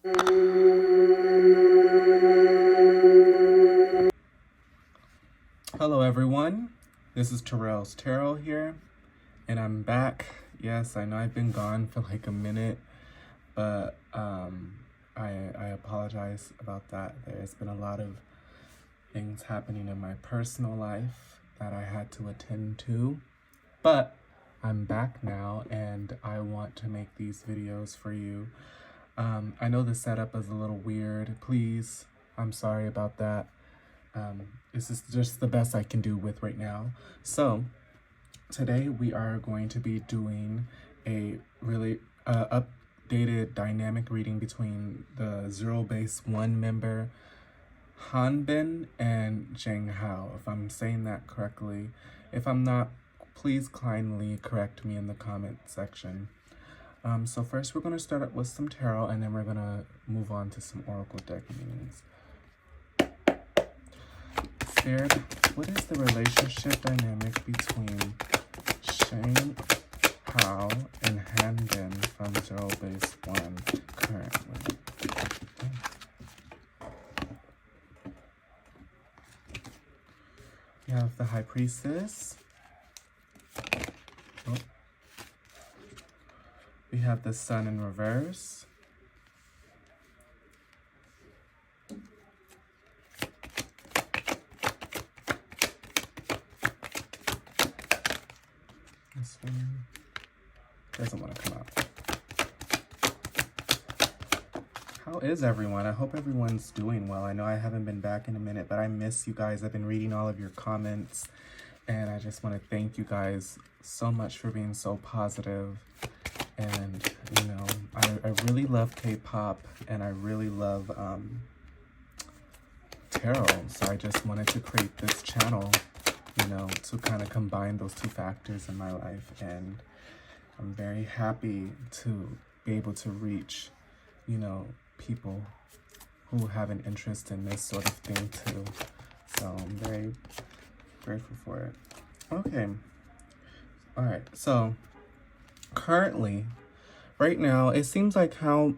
Hello everyone, this is Terrell's Tarot here, and I'm back. Yes, I know I've been gone for like a minute, but I apologize about that. There's been a lot of things happening in my personal life that I had to attend to, but I'm back now and I want to make these videos for you. I know the setup is a little weird. Please, I'm sorry about that. This is just the best I can do with right now. So today we are going to be doing a really updated dynamic reading between the Zerobaseones member Hanbin and Zanghao, if I'm saying that correctly. If I'm not, please kindly correct me in the comment section. So first we're going to start up with some tarot, and then we're going to move on to some oracle deck meanings. Spirit, what is the relationship dynamic between Zanghao and Hanbin from Zerobaseones currently? We have the High Priestess. Oh. We have the Sun in reverse. This one doesn't want to come out. How is everyone? I hope everyone's doing well. I know I haven't been back in a minute, but I miss you guys. I've been reading all of your comments, and I just want to thank you guys so much for being so positive. And, you know, I really love K-pop, and I really love tarot. So I just wanted to create this channel, you know, to kind of combine those two factors in my life. And I'm very happy to be able to reach, you know, people who have an interest in this sort of thing too. So I'm very grateful for it. Okay. All right. So currently, right now, it seems like how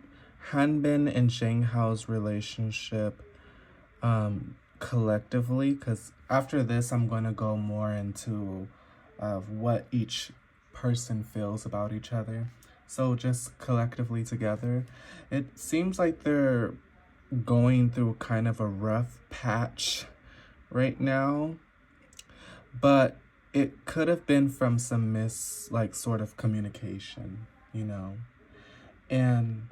Hanbin and Zhanghao's relationship collectively, because after this I'm going to go more into what each person feels about each other. So just collectively together, it seems like they're going through kind of a rough patch right now, but it could have been from some sort of communication, you know. And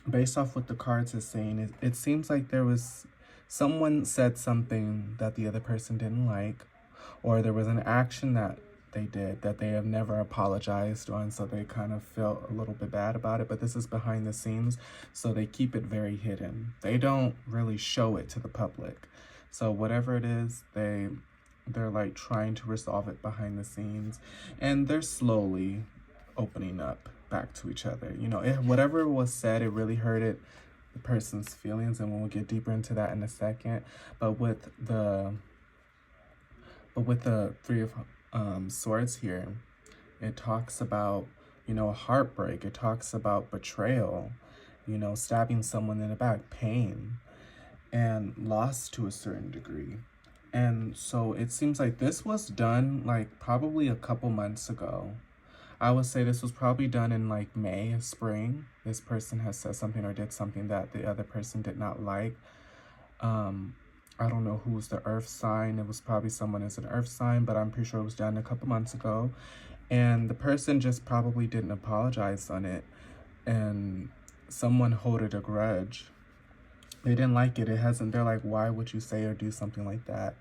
based off what the cards are saying, it seems like there was someone said something that the other person didn't like, or there was an action that they did that they have never apologized on, so they kind of felt a little bit bad about it. But this is behind the scenes, so they keep it very hidden. They don't really show it to the public. So whatever it is, they're like trying to resolve it behind the scenes, and they're slowly opening up back to each other. You know, whatever was said, it really hurted the person's feelings, and we'll get deeper into that in a second. But with the Three of Swords here, it talks about, you know, heartbreak. It talks about betrayal, you know, stabbing someone in the back, pain, and loss to a certain degree. And so it seems like this was done like probably a couple months ago. I would say this was probably done in like May, spring. This person has said something or did something that the other person did not like. I don't know who's the earth sign. It was probably someone as an earth sign, but I'm pretty sure it was done a couple months ago. And the person just probably didn't apologize on it. And someone holded a grudge. They didn't like it. They're like, why would you say or do something like that?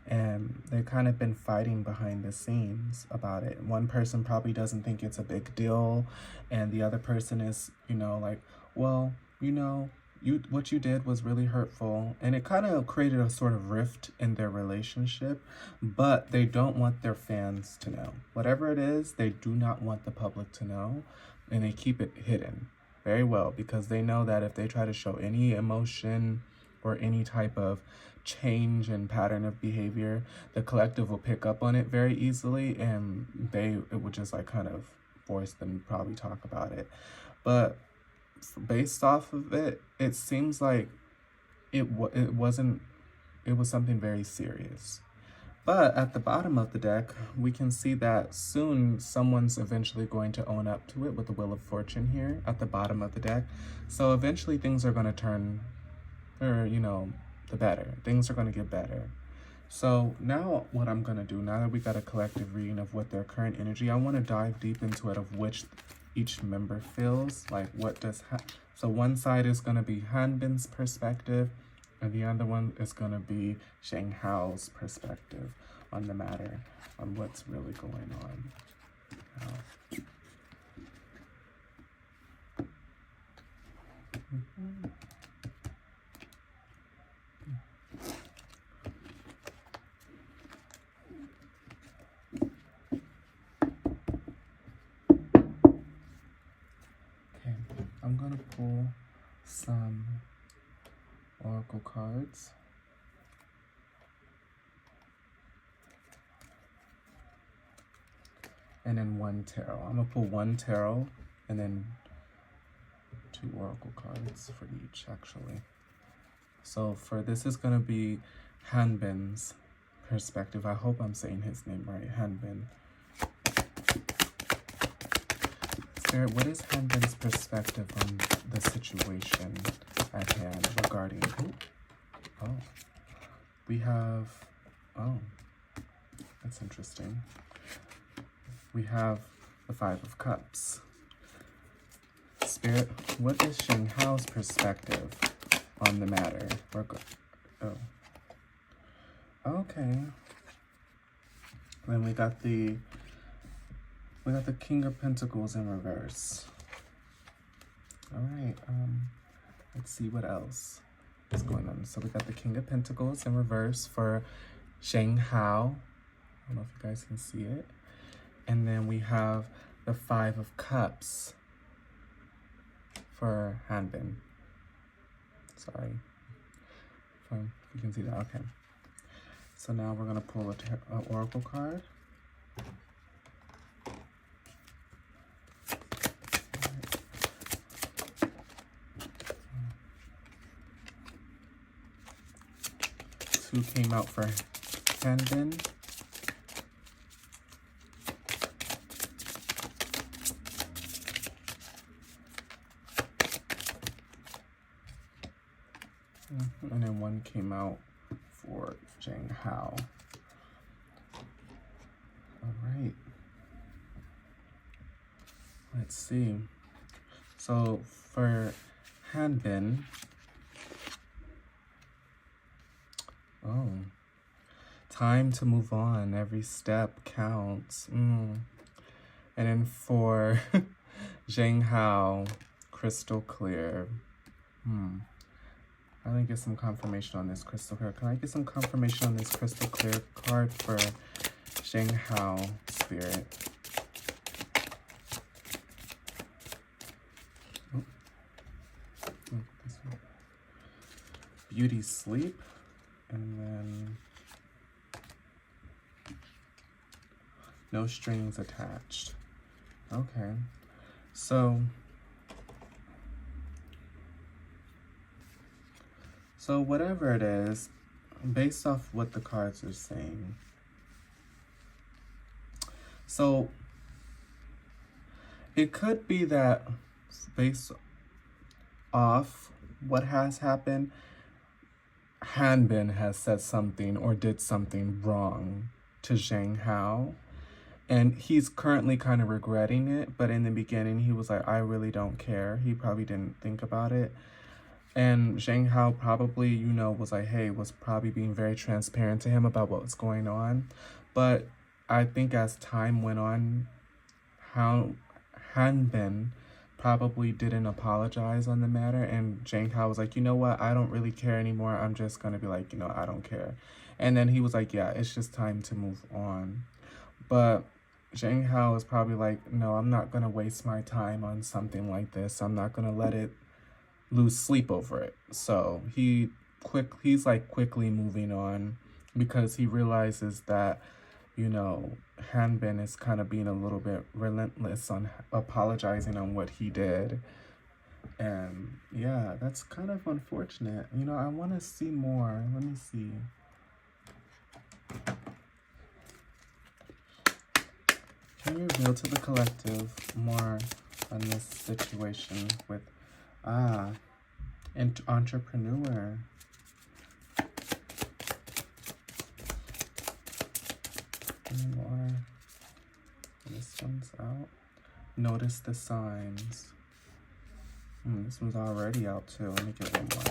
And they've kind of been fighting behind the scenes about it. One person probably doesn't think it's a big deal, and the other person is, you know, like, well, you know, what you did was really hurtful. And it kind of created a sort of rift in their relationship, but they don't want their fans to know. Whatever it is, they do not want the public to know, and they keep it hidden very well, because they know that if they try to show any emotion or any type of change and pattern of behavior, the collective will pick up on it very easily, and it would just like kind of force them to probably talk about it. But based off of it, it seems like it wasn't, it was something very serious. But at the bottom of the deck, we can see that soon someone's eventually going to own up to it with the Wheel of Fortune here at the bottom of the deck. So eventually things are going to turn, or, you know, the better. Things are going to get better. So now what I'm going to do, now that we got a collective reading of what their current energy, I want to dive deep into it of which each member feels, like what does, so one side is going to be Hanbin's perspective, and the other one is going to be Zhanghao's perspective on the matter, on what's really going on. Okay, I'm going to pull some oracle cards. And then one tarot. I'm going to pull one tarot and then 2 oracle cards for each, actually. So for this is going to be Hanbin's perspective. I hope I'm saying his name right, Hanbin. Spirit, what is Hanbin's perspective on the situation at hand regarding... Oh, we have... Oh, that's interesting. We have the 5 of Cups. Spirit, what is Zhanghao's perspective on the matter? Oh. Okay. Then we got the King of Pentacles in reverse. All right. Let's see what else is going on. So we got the King of Pentacles in reverse for Zanghao. I don't know if you guys can see it. And then we have the 5 of Cups for Hanbin. Sorry. If you can see that. Okay. So now we're going to pull an oracle card. Two came out for Hanbin. And then 1 came out for Zanghao. All right. Let's see. So for Hanbin, time to move on. Every step counts. And then for Zanghao, crystal clear. I didn't get some confirmation on this crystal clear. Can I get some confirmation on this crystal clear card for Zanghao, Spirit? This one. Beauty sleep, and then no strings attached. Okay, so whatever it is, based off what the cards are saying, so it could be that based off what has happened, Hanbin has said something or did something wrong to Zanghao, and he's currently kind of regretting it, but in the beginning he was like, I really don't care. He probably didn't think about it. And Zanghao probably, you know, was like, hey, was probably being very transparent to him about what was going on. But I think as time went on, Hanbin probably didn't apologize on the matter. And Zanghao was like, you know what? I don't really care anymore. I'm just going to be like, you know, I don't care. And then he was like, yeah, it's just time to move on. But Zanghao is probably like, no, I'm not going to waste my time on something like this. I'm not going to let it lose sleep over it. So he's like quickly moving on because he realizes that, you know, Hanbin is kind of being a little bit relentless on apologizing on what he did. And yeah, that's kind of unfortunate. You know, I want to see more. Let me see. Can you reveal to the collective more on this situation with, entrepreneur? Any more? This one's out. Notice the signs. This one's already out too. Let me get one more.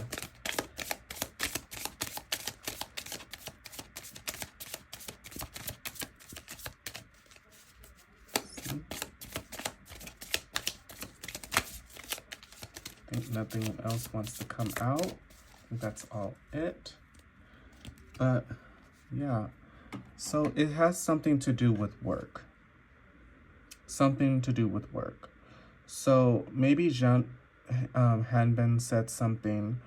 See? I think nothing else wants to come out. I think that's all it. But yeah, so it has something to do with work. Something to do with work. So maybe Hanbin said something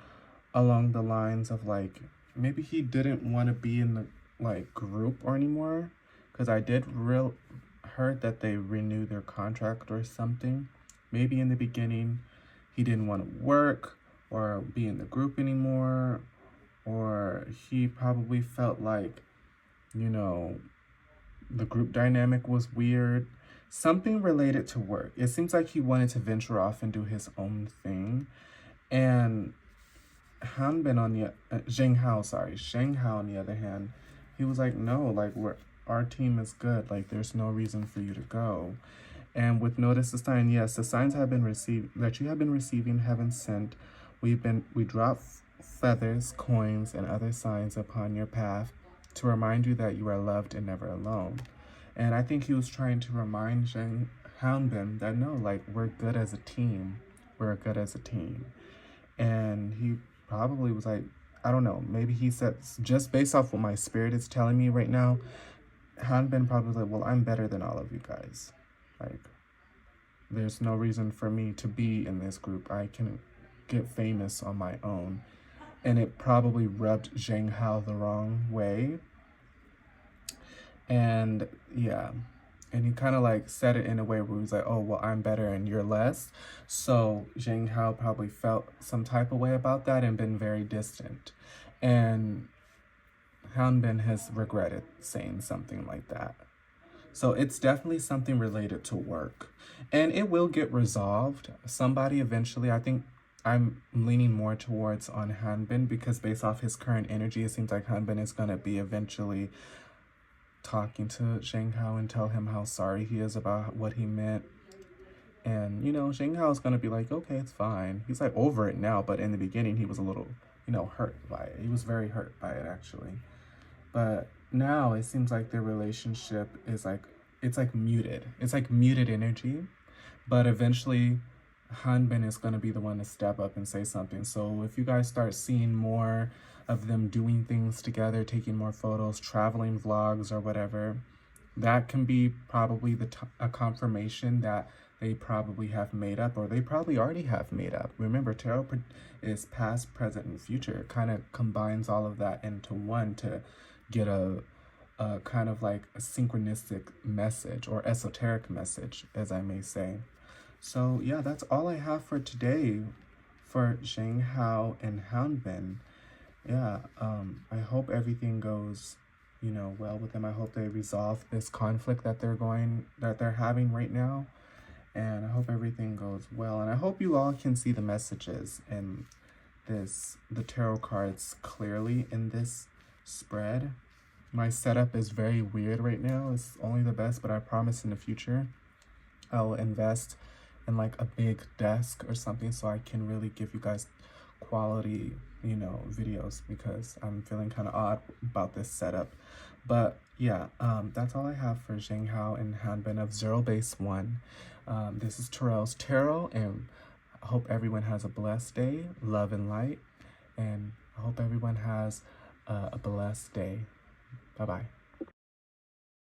along the lines of like, maybe he didn't want to be in the like group or anymore, because I did heard that they renewed their contract or something. Maybe in the beginning he didn't want to work or be in the group anymore, or he probably felt like, you know, the group dynamic was weird. Something related to work. It seems like he wanted to venture off and do his own thing. And Hanbin on the Zanghao on the other hand, he was like, no, like our team is good. Like there's no reason for you to go. And with notice the sign, yes, the signs have been received that you have been receiving heaven sent. We drop feathers, coins, and other signs upon your path to remind you that you are loved and never alone. And I think he was trying to remind Hanbin that no, like we're good as a team. We're good as a team. And he probably was like, I don't know, maybe he said, just based off what my spirit is telling me right now, Hanbin probably was like, well, I'm better than all of you guys. Like, there's no reason for me to be in this group. I can get famous on my own. And it probably rubbed Zanghao the wrong way. And yeah, and he kind of like said it in a way where he was like, oh, well, I'm better and you're less. So Zanghao probably felt some type of way about that and been very distant. And Hanbin has regretted saying something like that. So it's definitely something related to work. And it will get resolved. Somebody eventually, I think I'm leaning more towards on Hanbin, because based off his current energy, it seems like Hanbin is going to be eventually talking to Zanghao and tell him how sorry he is about what he meant. And, you know, Zanghao is going to be like, okay, it's fine. He's like over it now, but in the beginning he was a little, you know, hurt by it. He was very hurt by it, actually. But now it seems like their relationship is like, it's like muted. It's like muted energy. But eventually Hanbin is going to be the one to step up and say something. So if you guys start seeing more of them doing things together, taking more photos, traveling vlogs or whatever, that can be probably a confirmation that they probably have made up, or they probably already have made up. Remember, tarot is past, present, and future. It kind of combines all of that into one to get a kind of like a synchronistic message, or esoteric message, as I may say. So yeah, that's all I have for today for Zanghao and Hanbin. Yeah, I hope everything goes, you know, well with them. I hope they resolve this conflict that they're having right now. And I hope everything goes well. And I hope you all can see the messages in the tarot cards clearly in this spread. My setup is very weird right now. It's only the best, but I promise in the future I'll invest in like a big desk or something so I can really give you guys quality, you know, videos, because I'm feeling kind of odd about this setup. But yeah, that's all I have for Zanghao and Hanbin of Zerobaseones. This is Terrell's Tarot, and I hope everyone has a blessed day, love and light, and I hope everyone has a blessed day. Bye-bye.